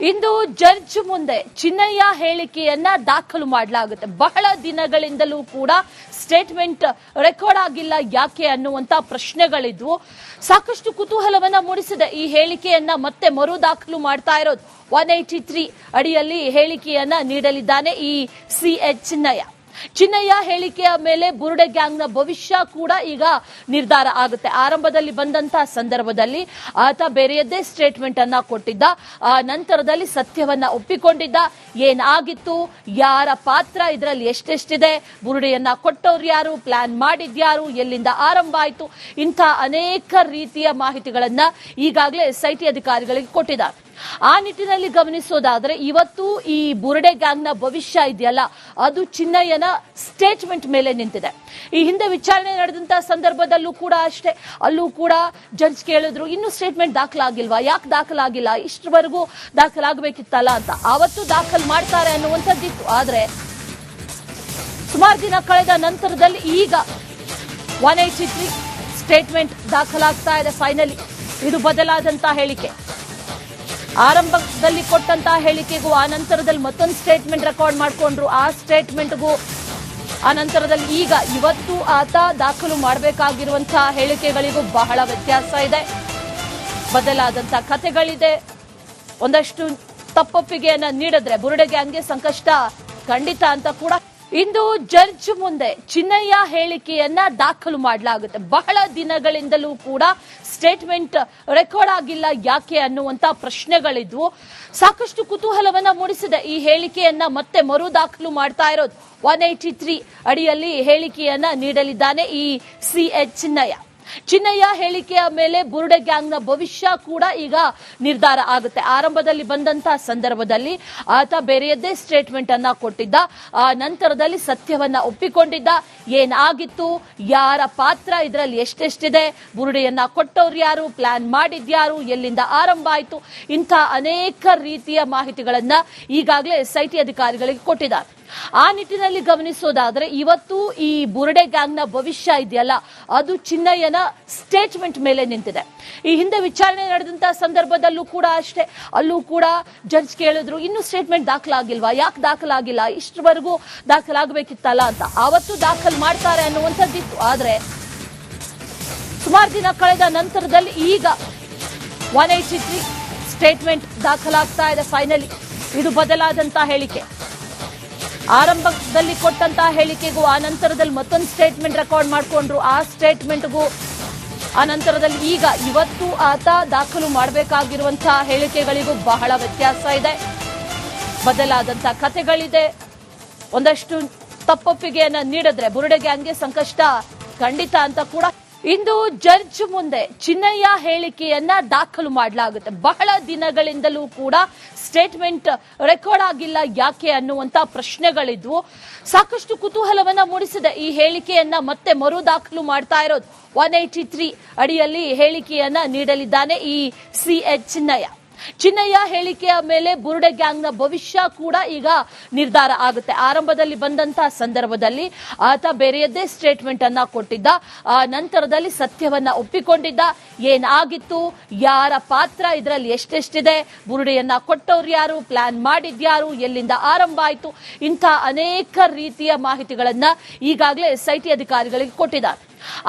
ಇಂದು judge ಮುಂದೆ ಚಿನ್ನಯ್ಯ ಹೇಳಿಕೆಯನ್ನ ದಾಖಲು ಮಾಡಲಾಗುತ್ತೆ. ಬಹಳ ದಿನಗಳಿಂದಲೂ ಕೂಡ ಸ್ಟೇಟ್ಮೆಂಟ್ ರೆಕಾರ್ಡ್ ಆಗಿಲ್ಲ ಯಾಕೆ ಅನ್ನುವಂತ ಪ್ರಶ್ನೆಗಳಿದ್ವು. ಸಾಕಷ್ಟು ಕುತೂಹಲವನ್ನ ಮೂಡಿಸಿದೆ ಈ ಹೇಳಿಕೆಯನ್ನ ಮತ್ತೆ ಮರು ದಾಖಲು ಮಾಡ್ತಾ ಇರೋದು. 183 ಅಡಿಯಲ್ಲಿ ಹೇಳಿಕೆಯನ್ನ ನೀಡಲಿದ್ದಾನೆ ಈ ಸಿಎಚ್ ಚಿನ್ನಯ್ಯ. ಚಿನ್ನಯ್ಯ ಹೇಳಿಕೆಯ ಮೇಲೆ ಬುರುಡೆ ಗ್ಯಾಂಗ್ನ ಭವಿಷ್ಯ ಕೂಡ ಈಗ ನಿರ್ಧಾರ ಆಗುತ್ತೆ. ಆರಂಭದಲ್ಲಿ ಬಂದಂತಹ ಸಂದರ್ಭದಲ್ಲಿ ಆತ ಬೇರೆಯದ್ದೇ ಸ್ಟೇಟ್ಮೆಂಟ್ ಅನ್ನ ಕೊಟ್ಟಿದ್ದ. ಆ ನಂತರದಲ್ಲಿ ಸತ್ಯವನ್ನ ಒಪ್ಪಿಕೊಂಡಿದ್ದ. ಏನಾಗಿತ್ತು, ಯಾರ ಪಾತ್ರ ಇದರಲ್ಲಿ ಎಷ್ಟೆಷ್ಟಿದೆ, ಬುರುಡೆಯನ್ನ ಕೊಟ್ಟವ್ರು ಯಾರು, ಪ್ಲಾನ್ ಮಾಡಿದ್ಯಾರು, ಎಲ್ಲಿಂದ ಆರಂಭ ಆಯಿತು, ಇಂಥ ಅನೇಕ ರೀತಿಯ ಮಾಹಿತಿಗಳನ್ನ ಈಗಾಗಲೇ ಎಸ್ಐಟಿ ಅಧಿಕಾರಿಗಳಿಗೆ ಕೊಟ್ಟಿದ್ದಾರೆ. ಆ ನಿಟ್ಟಿನಲ್ಲಿ ಗಮನಿಸೋದಾದ್ರೆ ಇವತ್ತು ಈ ಬುರುಡೆ ಗ್ಯಾಂಗ್ನ ಭವಿಷ್ಯ ಇದೆಯಲ್ಲ, ಅದು ಚಿನ್ನಯ್ಯನ ಸ್ಟೇಟ್ಮೆಂಟ್ ಮೇಲೆ ನಿಂತಿದೆ. ಈ ಹಿಂದೆ ವಿಚಾರಣೆ ನಡೆದಂತಹ ಸಂದರ್ಭದಲ್ಲೂ ಕೂಡ ಅಷ್ಟೇ, ಅಲ್ಲೂ ಕೂಡ ಜಡ್ಜ್ ಕೇಳಿದ್ರು, ಇನ್ನು ಸ್ಟೇಟ್ಮೆಂಟ್ ದಾಖಲಾಗಿಲ್ವಾ, ಯಾಕೆ ದಾಖಲಾಗಿಲ್ಲ, ಇಷ್ಟರವರೆಗೂ ದಾಖಲಾಗಬೇಕಿತ್ತಲ್ಲ ಅಂತ. ಆವತ್ತು ದಾಖಲು ಮಾಡ್ತಾರೆ ಅನ್ನುವಂಥದ್ದಿತ್ತು. ಆದ್ರೆ ಸುಮಾರು ದಿನ ಕಳೆದ ನಂತರದಲ್ಲಿ ಈಗ 183 ಸ್ಟೇಟ್ಮೆಂಟ್ ದಾಖಲಾಗ್ತಾ ಇದೆ. ಫೈನಲಿ ಇದು ಬದಲಾದಂತಹ ಹೇಳಿಕೆ. ಆರಂಭದಲ್ಲಿ ಕೊಟ್ಟಂತಹ ಹೇಳಿಕೆಗೂ ಆ ನಂತರದಲ್ಲಿ ಮತ್ತೊಂದು ಸ್ಟೇಟ್ಮೆಂಟ್ ರೆಕಾರ್ಡ್ ಮಾಡಿಕೊಂಡ್ರು. ಆ ಸ್ಟೇಟ್ಮೆಂಟ್ಗೂ ಆ ನಂತರದಲ್ಲಿ ಈಗ ಇವತ್ತು ಆತ ದಾಖಲು ಮಾಡಬೇಕಾಗಿರುವಂತಹ ಹೇಳಿಕೆಗಳಿಗೂ ಬಹಳ ವ್ಯತ್ಯಾಸ ಇದೆ. ಬದಲಾದಂತಹ ಕಥೆಗಳಿದೆ. ಒಂದಷ್ಟು ತಪ್ಪೊಪ್ಪಿಗೆಯನ್ನ ನೀಡಿದ್ರೆ ಬುರುಡೆ ಗ್ಯಾಂಗ್ಗೆ ಸಂಕಷ್ಟ ಖಂಡಿತ ಅಂತ ಕೂಡ ಇಂದು ಜಡ್ಜ್ ಮುಂದೆ ಚಿನ್ನಯ್ಯ ಹೇಳಿಕೆಯನ್ನ ದಾಖಲು ಮಾಡಲಾಗುತ್ತೆ. ಬಹಳ ದಿನಗಳಿಂದಲೂ ಕೂಡ ಸ್ಟೇಟ್ಮೆಂಟ್ ರೆಕಾರ್ಡ್ ಆಗಿಲ್ಲ ಯಾಕೆ ಅನ್ನುವಂತ ಪ್ರಶ್ನೆಗಳಿದ್ವು. ಸಾಕಷ್ಟು ಕುತೂಹಲವನ್ನ ಮೂಡಿಸಿದೆ ಈ ಹೇಳಿಕೆಯನ್ನ ಮತ್ತೆ ಮರು ದಾಖಲು ಮಾಡ್ತಾ ಇರೋದು. 183 ಅಡಿಯಲ್ಲಿ ಹೇಳಿಕೆಯನ್ನ ನೀಡಲಿದ್ದಾನೆ ಈ ಸಿಎಚ್ ಚಿನ್ನಯ್ಯ. ಚಿನ್ನಯ್ಯ ಹೇಳಿಕೆಯ ಮೇಲೆ ಬುರುಡೆ ಗ್ಯಾಂಗ್ನ ಭವಿಷ್ಯ ಕೂಡ ಈಗ ನಿರ್ಧಾರ ಆಗುತ್ತೆ. ಆರಂಭದಲ್ಲಿ ಬಂದಂತಹ ಸಂದರ್ಭದಲ್ಲಿ ಆತ ಬೇರೆಯದ್ದೇ ಸ್ಟೇಟ್ಮೆಂಟ್ ಅನ್ನ ಕೊಟ್ಟಿದ್ದ. ಆ ನಂತರದಲ್ಲಿ ಸತ್ಯವನ್ನ ಒಪ್ಪಿಕೊಂಡಿದ್ದ. ಏನಾಗಿತ್ತು, ಯಾರ ಪಾತ್ರ ಇದರಲ್ಲಿ ಎಷ್ಟೆಷ್ಟಿದೆ, ಬುರುಡೆಯನ್ನ ಕೊಟ್ಟವ್ರು ಯಾರು, ಪ್ಲಾನ್ ಮಾಡಿದ್ಯಾರು, ಎಲ್ಲಿಂದ ಆರಂಭ ಆಯಿತು, ಇಂಥ ಅನೇಕ ರೀತಿಯ ಮಾಹಿತಿಗಳನ್ನ ಈಗಾಗಲೇ ಎಸ್ಐಟಿ ಅಧಿಕಾರಿಗಳಿಗೆ ಕೊಟ್ಟಿದ್ದಾರೆ. ಆ ನಿಟ್ಟಿನಲ್ಲಿ ಗಮನಿಸೋದಾದ್ರೆ ಇವತ್ತು ಈ ಬುರುಡೆ ಗ್ಯಾಂಗ್ನ ಭವಿಷ್ಯ ಇದೆಯಲ್ಲ, ಅದು ಚಿನ್ನಯ್ಯನ ಸ್ಟೇಟ್ಮೆಂಟ್ ಮೇಲೆ ನಿಂತಿದೆ. ಈ ಹಿಂದೆ ವಿಚಾರಣೆ ನಡೆದಂತಹ ಸಂದರ್ಭದಲ್ಲೂ ಕೂಡ ಅಷ್ಟೇ, ಅಲ್ಲೂ ಕೂಡ ಜಡ್ಜ್ ಕೇಳಿದ್ರು, ಇನ್ನು ಸ್ಟೇಟ್ಮೆಂಟ್ ದಾಖಲಾಗಿಲ್ವಾ, ಯಾಕೆ ದಾಖಲಾಗಿಲ್ಲ, ಇಷ್ಟರವರೆಗೂ ದಾಖಲಾಗಬೇಕಿತ್ತಲ್ಲ ಅಂತ. ಆವತ್ತು ದಾಖಲು ಮಾಡ್ತಾರೆ ಅನ್ನುವಂಥದ್ದಿತ್ತು. ಆದ್ರೆ ಸುಮಾರು ದಿನ ಕಳೆದ ನಂತರದಲ್ಲಿ ಈಗ 183 ಸ್ಟೇಟ್ಮೆಂಟ್ ದಾಖಲಾಗ್ತಾ ಇದೆ. ಫೈನಲಿ ಇದು ಬದಲಾದಂತಹ ಹೇಳಿಕೆ. ಆರಂಭದಲ್ಲಿ ಕೊಟ್ಟಂತಹ ಹೇಳಿಕೆಗೂ ಆ ನಂತರದಲ್ಲಿ ಮತ್ತೊಂದು ಸ್ಟೇಟ್ಮೆಂಟ್ ರೆಕಾರ್ಡ್ ಮಾಡಿಕೊಂಡ್ರು. ಆ ಸ್ಟೇಟ್ಮೆಂಟ್ಗೂ ಆ ನಂತರದಲ್ಲಿ ಈಗ ಇವತ್ತು ಆತ ದಾಖಲು ಮಾಡಬೇಕಾಗಿರುವಂತಹ ಹೇಳಿಕೆಗಳಿಗೂ ಬಹಳ ವ್ಯತ್ಯಾಸ ಇದೆ. ಬದಲಾದಂತಹ ಕಥೆಗಳಿದೆ. ಒಂದಷ್ಟು ತಪ್ಪೊಪ್ಪಿಗೆಯನ್ನ ನೀಡಿದ್ರೆ ಬುರುಡೆ ಗ್ಯಾಂಗ್ಗೆ ಸಂಕಷ್ಟ ಖಂಡಿತ ಅಂತ ಕೂಡ ಇಂದು ಜಡ್ಜ್ ಮುಂದೆ ಚಿನ್ನಯ್ಯ ಹೇಳಿಕೆಯನ್ನ ದಾಖಲು ಮಾಡಲಾಗುತ್ತೆ. ಬಹಳ ದಿನಗಳಿಂದಲೂ ಕೂಡ ಸ್ಟೇಟ್ಮೆಂಟ್ ರೆಕಾರ್ಡ್ ಆಗಿಲ್ಲ ಯಾಕೆ ಅನ್ನುವಂತ ಪ್ರಶ್ನೆಗಳಿದ್ವು. ಸಾಕಷ್ಟು ಕುತೂಹಲವನ್ನ ಮೂಡಿಸಿದೆ ಈ ಹೇಳಿಕೆಯನ್ನ ಮತ್ತೆ ಮರು ದಾಖಲು ಮಾಡ್ತಾ ಇರೋದು. 183 ಅಡಿಯಲ್ಲಿ ಹೇಳಿಕೆಯನ್ನ ನೀಡಲಿದ್ದಾನೆ ಈ ಸಿಎಚ್ ಚಿನ್ನಯ್ಯ. ಚಿನ್ನಯ್ಯ ಹೇಳಿಕೆಯ ಮೇಲೆ ಬುರುಡೆ ಗ್ಯಾಂಗ್ನ ಭವಿಷ್ಯ ಕೂಡ ಈಗ ನಿರ್ಧಾರ ಆಗುತ್ತೆ. ಆರಂಭದಲ್ಲಿ ಬಂದಂತಹ ಸಂದರ್ಭದಲ್ಲಿ ಆತ ಬೇರೆಯದ್ದೇ ಸ್ಟೇಟ್ಮೆಂಟ್ ಅನ್ನ ಕೊಟ್ಟಿದ್ದ. ಆ ನಂತರದಲ್ಲಿ ಸತ್ಯವನ್ನ ಒಪ್ಪಿಕೊಂಡಿದ್ದ. ಏನಾಗಿತ್ತು, ಯಾರ ಪಾತ್ರ ಇದರಲ್ಲಿ ಎಷ್ಟೆಷ್ಟಿದೆ, ಬುರುಡೆಯನ್ನ ಕೊಟ್ಟವ್ರು ಯಾರು, ಪ್ಲಾನ್ ಮಾಡಿದ್ಯಾರು, ಎಲ್ಲಿಂದ ಆರಂಭ ಆಯಿತು, ಇಂಥ ಅನೇಕ ರೀತಿಯ ಮಾಹಿತಿಗಳನ್ನ ಈಗಾಗಲೇ ಎಸ್ಐಟಿ ಅಧಿಕಾರಿಗಳಿಗೆ ಕೊಟ್ಟಿದ್ದಾರೆ.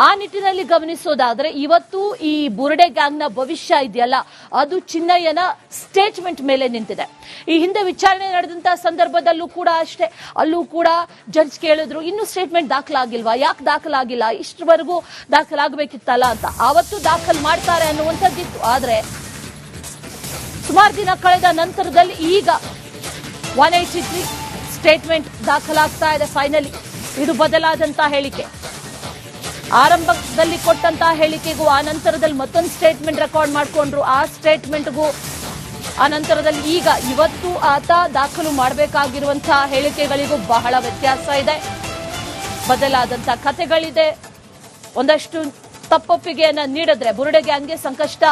ಆ ನಿಟ್ಟಿನಲ್ಲಿ ಗಮನಿಸೋದಾದ್ರೆ ಇವತ್ತು ಈ ಬುರುಡೆ ಗ್ಯಾಂಗ್ನ ಭವಿಷ್ಯ ಇದೆಯಲ್ಲ, ಅದು ಚಿನ್ನಯ್ಯನ ಸ್ಟೇಟ್ಮೆಂಟ್ ಮೇಲೆ ನಿಂತಿದೆ. ಈ ಹಿಂದೆ ವಿಚಾರಣೆ ನಡೆದಂತಹ ಸಂದರ್ಭದಲ್ಲೂ ಕೂಡ ಅಷ್ಟೇ, ಅಲ್ಲೂ ಕೂಡ ಜಡ್ಜ್ ಕೇಳಿದ್ರು, ಇನ್ನು ಸ್ಟೇಟ್ಮೆಂಟ್ ದಾಖಲಾಗಿಲ್ವಾ, ಯಾಕೆ ದಾಖಲಾಗಿಲ್ಲ, ಇಷ್ಟರವರೆಗೂ ದಾಖಲಾಗಬೇಕಿತ್ತಲ್ಲ ಅಂತ. ಆವತ್ತು ದಾಖಲು ಮಾಡ್ತಾರೆ ಅನ್ನುವಂಥದ್ದಿತ್ತು. ಆದ್ರೆ ಸುಮಾರು ದಿನ ಕಳೆದ ನಂತರದಲ್ಲಿ ಈಗ 183 ಸ್ಟೇಟ್ಮೆಂಟ್ ದಾಖಲಾಗ್ತಾ ಇದೆ. ಫೈನಲಿ ಇದು ಬದಲಾದಂತಹ ಹೇಳಿಕೆ. ಆರಂಭದಲ್ಲಿ ಕೊಟ್ಟಂತಹ ಹೇಳಿಕೆಗೂ ಆ ನಂತರದಲ್ಲಿ ಮತ್ತೊಂದು ಸ್ಟೇಟ್ಮೆಂಟ್ ರೆಕಾರ್ಡ್ ಮಾಡಿಕೊಂಡ್ರು. ಆ ಸ್ಟೇಟ್ಮೆಂಟ್ಗೂ ಆ ನಂತರದಲ್ಲಿ ಈಗ ಇವತ್ತು ಆತ ದಾಖಲು ಮಾಡಬೇಕಾಗಿರುವಂತಹ ಹೇಳಿಕೆಗಳಿಗೂ ಬಹಳ ವ್ಯತ್ಯಾಸ ಇದೆ. ಬದಲಾದಂತಹ ಕಥೆಗಳಿದೆ. ಒಂದಷ್ಟು ತಪ್ಪೊಪ್ಪಿಗೆಯನ್ನ ನೀಡಿದ್ರೆ ಬುರುಡೆ ಗ್ಯಾಂಗ್ಗೆ ಸಂಕಷ್ಟ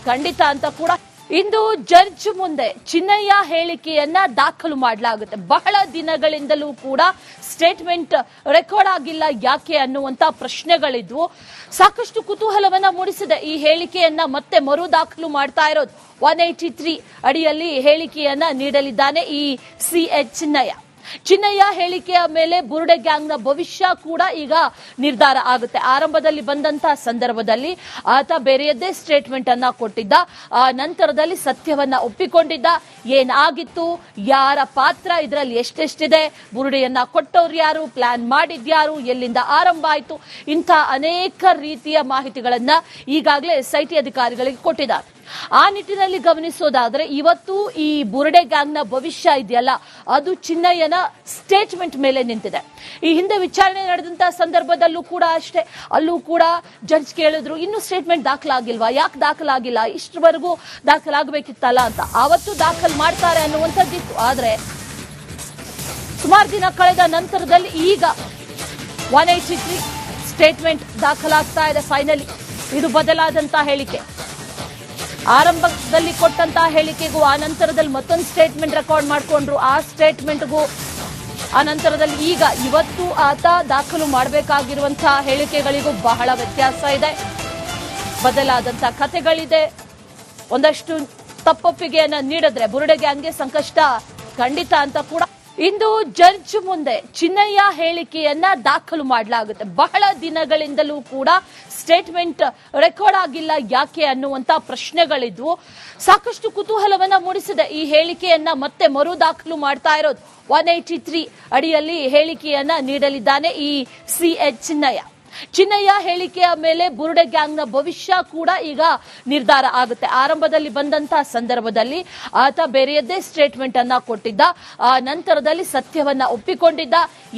ಖಂಡಿತ ಅಂತ ಕೂಡ ಇಂದು ಜಡ್ಜ್ ಮುಂದೆ ಚಿನ್ನಯ್ಯ ಹೇಳಿಕೆಯನ್ನ ದಾಖಲು ಮಾಡಲಾಗುತ್ತೆ. ಬಹಳ ದಿನಗಳಿಂದಲೂ ಕೂಡ ಸ್ಟೇಟ್ಮೆಂಟ್ ರೆಕಾರ್ಡ್ ಆಗಿಲ್ಲ ಯಾಕೆ ಅನ್ನುವಂತ ಪ್ರಶ್ನೆಗಳಿದ್ವು. ಸಾಕಷ್ಟು ಕುತೂಹಲವನ್ನ ಮೂಡಿಸಿದೆ. ಈ ಹೇಳಿಕೆಯನ್ನ ಮತ್ತೆ ಮರು ದಾಖಲು ಮಾಡ್ತಾ ಇರೋದು 183 ಅಡಿಯಲ್ಲಿ ಹೇಳಿಕೆಯನ್ನ ನೀಡಲಿದ್ದಾನೆ ಈ CH ಚಿನ್ನಯ್ಯ ಹೇಳಿಕೆಯ ಮೇಲೆ ಬುರುಡೆ ಗ್ಯಾಂಗ್ನ ಭವಿಷ್ಯ ಕೂಡ ಈಗ ನಿರ್ಧಾರ ಆಗುತ್ತೆ. ಆರಂಭದಲ್ಲಿ ಬಂದಂತಹ ಸಂದರ್ಭದಲ್ಲಿ ಆತ ಬೇರೆಯದ್ದೇ ಸ್ಟೇಟ್ಮೆಂಟ್ ಅನ್ನ ಕೊಟ್ಟಿದ್ದ. ಆ ನಂತರದಲ್ಲಿ ಸತ್ಯವನ್ನ ಒಪ್ಪಿಕೊಂಡಿದ್ದ. ಏನಾಗಿತ್ತು, ಯಾರ ಪಾತ್ರ ಇದರಲ್ಲಿ ಎಷ್ಟೆಷ್ಟಿದೆ, ಬುರುಡೆಯನ್ನ ಕೊಟ್ಟವ್ರು ಯಾರು, ಪ್ಲಾನ್ ಮಾಡಿದ್ಯಾರು, ಎಲ್ಲಿಂದ ಆರಂಭ ಆಯಿತು, ಇಂಥ ಅನೇಕ ರೀತಿಯ ಮಾಹಿತಿಗಳನ್ನ ಈಗಾಗಲೇ SIT ಅಧಿಕಾರಿಗಳಿಗೆ ಕೊಟ್ಟಿದ್ದಾರೆ. ಆ ನಿಟ್ಟಿನಲ್ಲಿ ಗಮನಿಸೋದಾದ್ರೆ ಇವತ್ತು ಈ ಬುರುಡೆ ಗ್ಯಾಂಗ್ನ ಭವಿಷ್ಯ ಇದೆಯಲ್ಲ, ಅದು ಚಿನ್ನಯ್ಯನ ಸ್ಟೇಟ್ಮೆಂಟ್ ಮೇಲೆ ನಿಂತಿದೆ. ಈ ಹಿಂದೆ ವಿಚಾರಣೆ ನಡೆದಂತಹ ಸಂದರ್ಭದಲ್ಲೂ ಕೂಡ ಅಷ್ಟೇ, ಅಲ್ಲೂ ಕೂಡ ಜಡ್ಜ್ ಕೇಳಿದ್ರು ಇನ್ನು ಸ್ಟೇಟ್ಮೆಂಟ್ ದಾಖಲಾಗಿಲ್ವಾ, ಯಾಕೆ ದಾಖಲಾಗಿಲ್ಲ, ಇಷ್ಟರವರೆಗೂ ದಾಖಲಾಗಬೇಕಿತ್ತಲ್ಲ ಅಂತ. ಆವತ್ತು ದಾಖಲು ಮಾಡ್ತಾರೆ ಅನ್ನುವಂಥದ್ದಿತ್ತು. ಆದ್ರೆ ಸುಮಾರು ದಿನ ಕಳೆದ ನಂತರದಲ್ಲಿ ಈಗ 183 ಸ್ಟೇಟ್ಮೆಂಟ್ ದಾಖಲಾಗ್ತಾ ಇದೆ. ಫೈನಲಿ ಇದು ಬದಲಾದಂತಹ ಹೇಳಿಕೆ. ಆರಂಭದಲ್ಲಿ ಕೊಟ್ಟಂತಹ ಹೇಳಿಕೆಗೂ ಆ ನಂತರದಲ್ಲಿ ಮತ್ತೊಂದು ಸ್ಟೇಟ್ಮೆಂಟ್ ರೆಕಾರ್ಡ್ ಮಾಡಿಕೊಂಡ್ರು. ಆ ಸ್ಟೇಟ್ಮೆಂಟ್ಗೂ ಆ ನಂತರದಲ್ಲಿ ಈಗ ಇವತ್ತು ಆತ ದಾಖಲು ಮಾಡಬೇಕಾಗಿರುವಂತಹ ಹೇಳಿಕೆಗಳಿಗೂ ಬಹಳ ವ್ಯತ್ಯಾಸ ಇದೆ. ಬದಲಾದಂತಹ ಕಥೆಗಳಿದೆ. ಒಂದಷ್ಟು ತಪ್ಪೊಪ್ಪಿಗೆಯನ್ನ ನೀಡಿದ್ರೆ ಬುರುಡೆ ಗ್ಯಾಂಗ್ಗೆ ಸಂಕಷ್ಟ ಖಂಡಿತ ಅಂತ ಕೂಡ ಇಂದು ಜಡ್ಜ್ ಮುಂದೆ ಚಿನ್ನಯ್ಯ ಹೇಳಿಕೆಯನ್ನ ದಾಖಲು ಮಾಡಲಾಗುತ್ತೆ. ಬಹಳ ದಿನಗಳಿಂದಲೂ ಕೂಡ ಸ್ಟೇಟ್ಮೆಂಟ್ ರೆಕಾರ್ಡ್ ಆಗಿಲ್ಲ ಯಾಕೆ ಅನ್ನುವಂತ ಪ್ರಶ್ನೆಗಳಿದ್ವು. ಸಾಕಷ್ಟು ಕುತೂಹಲವನ್ನ ಮೂಡಿಸಿದೆ. ಈ ಹೇಳಿಕೆಯನ್ನ ಮತ್ತೆ ಮರು ದಾಖಲು ಮಾಡ್ತಾ ಇರೋದು 183 ಅಡಿಯಲ್ಲಿ ಹೇಳಿಕೆಯನ್ನ ನೀಡಲಿದ್ದಾನೆ ಈ CH ಚಿನ್ನಯ್ಯ ಹೇಳಿಕೆಯ ಮೇಲೆ ಬುರುಡೆ ಗ್ಯಾಂಗ್ನ ಭವಿಷ್ಯ ಕೂಡ ಈಗ ನಿರ್ಧಾರ ಆಗುತ್ತೆ. ಆರಂಭದಲ್ಲಿ ಬಂದಂತಹ ಸಂದರ್ಭದಲ್ಲಿ ಆತ ಬೇರೆಯದ್ದೇ ಸ್ಟೇಟ್ಮೆಂಟ್ ಅನ್ನ ಕೊಟ್ಟಿದ್ದ. ಆ ನಂತರದಲ್ಲಿ ಸತ್ಯವನ್ನ ಒಪ್ಪಿಕೊಂಡಿದ್ದ.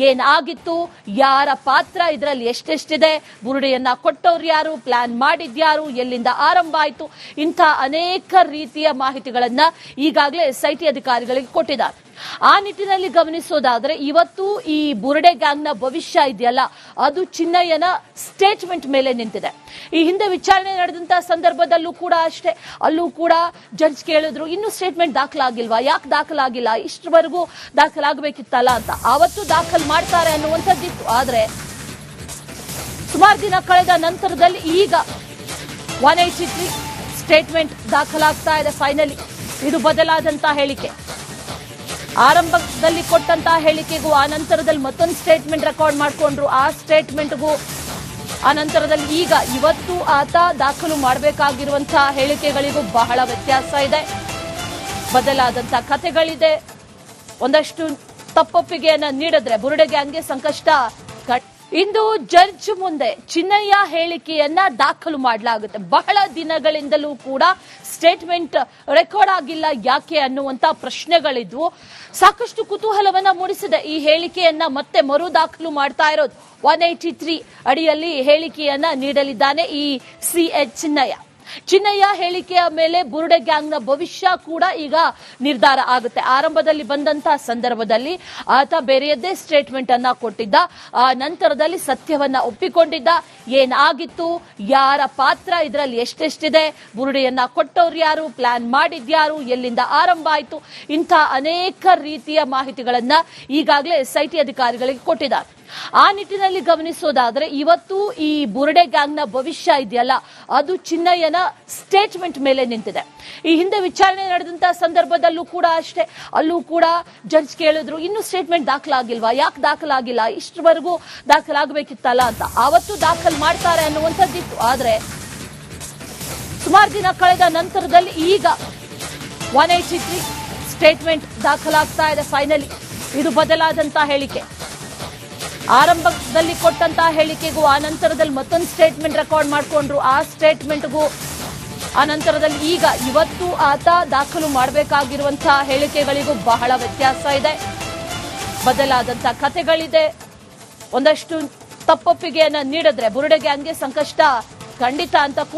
ಏನಾಗಿತ್ತು, ಯಾರ ಪಾತ್ರ ಇದರಲ್ಲಿ ಎಷ್ಟೆಷ್ಟಿದೆ, ಬುರುಡೆಯನ್ನ ಕೊಟ್ಟವ್ರು ಯಾರು, ಪ್ಲಾನ್ ಮಾಡಿದ್ಯಾರು, ಎಲ್ಲಿಂದ ಆರಂಭ ಆಯಿತು, ಇಂಥ ಅನೇಕ ರೀತಿಯ ಮಾಹಿತಿಗಳನ್ನ ಈಗಾಗಲೇ SIT ಅಧಿಕಾರಿಗಳಿಗೆ ಕೊಟ್ಟಿದ್ದಾರೆ. ಆ ನಿಟ್ಟಿನಲ್ಲಿ ಗಮನಿಸೋದಾದ್ರೆ ಇವತ್ತು ಈ ಬುರುಡೆ ಗ್ಯಾಂಗ್ನ ಭವಿಷ್ಯ ಇದೆಯಲ್ಲ, ಅದು ಚಿನ್ನಯ್ಯನ ಸ್ಟೇಟ್ಮೆಂಟ್ ಮೇಲೆ ನಿಂತಿದೆ. ಈ ಹಿಂದೆ ವಿಚಾರಣೆ ನಡೆದಂತಹ ಸಂದರ್ಭದಲ್ಲೂ ಕೂಡ ಅಷ್ಟೇ, ಅಲ್ಲೂ ಕೂಡ ಜಡ್ಜ್ ಕೇಳಿದ್ರು ಇನ್ನು ಸ್ಟೇಟ್ಮೆಂಟ್ ದಾಖಲಾಗಿಲ್ವಾ, ಯಾಕೆ ದಾಖಲಾಗಿಲ್ಲ, ಇಷ್ಟರವರೆಗೂ ದಾಖಲಾಗಬೇಕಿತ್ತಲ್ಲ ಅಂತ. ಆವತ್ತು ದಾಖಲು ಮಾಡ್ತಾರೆ ಅನ್ನುವಂಥದ್ದಿತ್ತು. ಆದ್ರೆ ಸುಮಾರು ದಿನ ಕಳೆದ ನಂತರದಲ್ಲಿ ಈಗ 183 ಸ್ಟೇಟ್ಮೆಂಟ್ ದಾಖಲಾಗ್ತಾ ಇದೆ. ಫೈನಲಿ ಇದು ಬದಲಾದಂತಹ ಹೇಳಿಕೆ. ಆರಂಭದಲ್ಲಿ ಕೊಟ್ಟಂತಹ ಹೇಳಿಕೆಗೂ ಆ ನಂತರದಲ್ಲಿ ಮತ್ತೊಂದು ಸ್ಟೇಟ್ಮೆಂಟ್ ರೆಕಾರ್ಡ್ ಮಾಡಿಕೊಂಡ್ರು. ಆ ಸ್ಟೇಟ್ಮೆಂಟ್ಗೂ ಆ ನಂತರದಲ್ಲಿ ಈಗ ಇವತ್ತು ಆತ ದಾಖಲು ಮಾಡಬೇಕಾಗಿರುವಂತಹ ಹೇಳಿಕೆಗಳಿಗೂ ಬಹಳ ವ್ಯತ್ಯಾಸ ಇದೆ. ಬದಲಾದಂತಹ ಕಥೆಗಳಿದೆ. ಒಂದಷ್ಟು ತಪ್ಪೊಪ್ಪಿಗೆಯನ್ನ ನೀಡಿದ್ರೆ ಬುರುಡೆ ಗ್ಯಾಂಗ್ಗೆ ಸಂಕಷ್ಟ ಇಂದು ಜಡ್ಜ್ ಮುಂದೆ ಚಿನ್ನಯ್ಯ ಹೇಳಿಕೆಯನ್ನ ದಾಖಲು ಮಾಡಲಾಗುತ್ತೆ. ಬಹಳ ದಿನಗಳಿಂದಲೂ ಕೂಡ ಸ್ಟೇಟ್ಮೆಂಟ್ ರೆಕಾರ್ಡ್ ಆಗಿಲ್ಲ ಯಾಕೆ ಅನ್ನುವಂತ ಪ್ರಶ್ನೆಗಳಿದ್ವು. ಸಾಕಷ್ಟು ಕುತೂಹಲವನ್ನ ಮೂಡಿಸಿದೆ. ಈ ಹೇಳಿಕೆಯನ್ನ ಮತ್ತೆ ಮರು ದಾಖಲು ಮಾಡ್ತಾ ಇರೋದು 183 ಅಡಿಯಲ್ಲಿ ಹೇಳಿಕೆಯನ್ನ ನೀಡಲಿದ್ದಾನೆ ಈ CH ಚಿನ್ನಯ್ಯ ಹೇಳಿಕೆಯ ಮೇಲೆ ಬುರುಡೆ ಗ್ಯಾಂಗ್ನ ಭವಿಷ್ಯ ಕೂಡ ಈಗ ನಿರ್ಧಾರ ಆಗುತ್ತೆ. ಆರಂಭದಲ್ಲಿ ಬಂದಂತಹ ಸಂದರ್ಭದಲ್ಲಿ ಆತ ಬೇರೆಯದ್ದೇ ಸ್ಟೇಟ್ಮೆಂಟ್ ಅನ್ನ ಕೊಟ್ಟಿದ್ದ. ಆ ನಂತರದಲ್ಲಿ ಸತ್ಯವನ್ನ ಒಪ್ಪಿಕೊಂಡಿದ್ದ. ಏನಾಗಿತ್ತು, ಯಾರ ಪಾತ್ರ ಇದರಲ್ಲಿ ಎಷ್ಟೆಷ್ಟಿದೆ, ಬುರುಡೆಯನ್ನ ಕೊಟ್ಟವ್ರು ಯಾರು, ಪ್ಲಾನ್ ಮಾಡಿದ್ಯಾರು, ಎಲ್ಲಿಂದ ಆರಂಭ ಆಯಿತು, ಇಂಥ ಅನೇಕ ರೀತಿಯ ಮಾಹಿತಿಗಳನ್ನ ಈಗಾಗಲೇ SIT ಅಧಿಕಾರಿಗಳಿಗೆ ಕೊಟ್ಟಿದ್ದಾರೆ. ಆ ನಿಟ್ಟಿನಲ್ಲಿ ಗಮನಿಸೋದಾದ್ರೆ ಇವತ್ತು ಈ ಬುರುಡೆ ಗ್ಯಾಂಗ್ನ ಭವಿಷ್ಯ ಇದೆಯಲ್ಲ, ಅದು ಚಿನ್ನಯ್ಯನ ಸ್ಟೇಟ್ಮೆಂಟ್ ಮೇಲೆ ನಿಂತಿದೆ. ಈ ಹಿಂದೆ ವಿಚಾರಣೆ ನಡೆದಂತಹ ಸಂದರ್ಭದಲ್ಲೂ ಕೂಡ ಅಷ್ಟೇ, ಅಲ್ಲೂ ಕೂಡ ಜಡ್ಜ್ ಕೇಳಿದ್ರು ಇನ್ನು ಸ್ಟೇಟ್ಮೆಂಟ್ ದಾಖಲಾಗಿಲ್ವಾ, ಯಾಕೆ ದಾಖಲಾಗಿಲ್ಲ, ಇಷ್ಟರವರೆಗೂ ದಾಖಲಾಗಬೇಕಿತ್ತಲ್ಲ ಅಂತ. ಆವತ್ತು ದಾಖಲು ಮಾಡ್ತಾರೆ ಅನ್ನುವಂಥದ್ದಿತ್ತು. ಆದ್ರೆ ಸುಮಾರು ದಿನ ಕಳೆದ ನಂತರದಲ್ಲಿ ಈಗ 183 ಸ್ಟೇಟ್ಮೆಂಟ್ ದಾಖಲಾಗ್ತಾ ಇದೆ. ಫೈನಲಿ ಇದು ಬದಲಾದಂತಹ ಹೇಳಿಕೆ. ಆರಂಭದಲ್ಲಿ ಕೊಟ್ಟಂತಹ ಹೇಳಿಕೆಗೂ ಆ ನಂತರದಲ್ಲಿ ಮತ್ತೊಂದು ಸ್ಟೇಟ್ಮೆಂಟ್ ರೆಕಾರ್ಡ್ ಮಾಡಿಕೊಂಡ್ರು. ಆ ಸ್ಟೇಟ್ಮೆಂಟ್ಗೂ ಆ ನಂತರದಲ್ಲಿ ಈಗ ಇವತ್ತು ಆತ ದಾಖಲು ಮಾಡಬೇಕಾಗಿರುವಂತಹ ಹೇಳಿಕೆಗಳಿಗೂ ಬಹಳ ವ್ಯತ್ಯಾಸ ಇದೆ. ಬದಲಾದಂತಹ ಕಥೆಗಳಿದೆ. ಒಂದಷ್ಟು ತಪ್ಪೊಪ್ಪಿಗೆಯನ್ನ ನೀಡಿದ್ರೆ ಬುರುಡೆ ಗ್ಯಾಂಗ್ಗೆ ಸಂಕಷ್ಟ ಖಂಡಿತ ಅಂತ ಕೂಡ